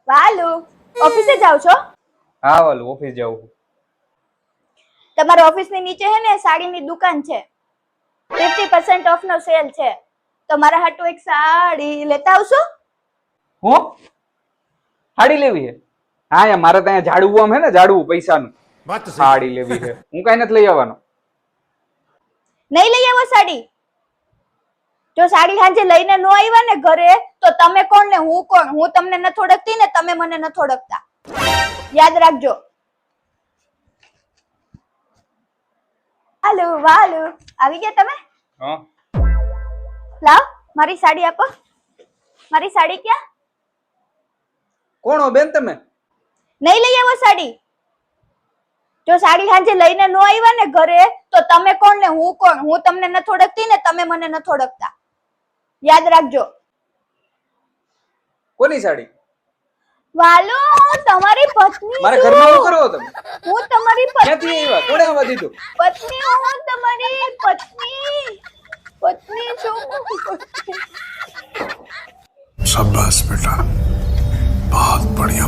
વાલુ ઓફિસે જાવ છો? હા વાલું ઓફિસ જાઉં છું. તમારા ઓફિસની નીચે હે ને સાડીની દુકાન છે, 50% ઓફ નો સેલ છે, તો મારા હાટુ એક સાડી લેતા આવશો? હું સાડી લેવી છે? હા યાર મારે ત્યાં ઝાડવું આમ હે ને ઝાડવું પૈસાનું સાડી લેવી છે. હું કઈ નથી લઈ આવવાનો. નહીં લઈ આવો સાડી? જો સાડી હાંજે લઈને નો આવ્યા ને ઘરે તો તમે કોણ ને હું કોણ? હું તમને નથી ઓળખતી ને તમે મને નથી ઓળખતા, યાદ રાખજો. હાલો વાલુ આવી ગયા તમે? હા લાવ મારી સાડી આપો. મારી સાડી ક્યાં? કોણ હો બેન તમે? નહીં લઈ આવો સાડી? જો સાડી હાંજે લઈને નો આવ્યા ને ઘરે તો તમે કોણ ને હું કોણ? હું તમને નથી ઓળખતી ને તમે મને નથી ઓળખતા, યાદ રાખજો. કોની સાડી? વાલો હું તમારી પત્ની મારા છું. ઘરમાં શું કરો તમે? હું તમારી ક્યાંથી આવ્યા? કોણે આવવા દીધું? પત્ની હું તમારી પત્ની છું. शाबाश बेटा बहुत बढ़िया।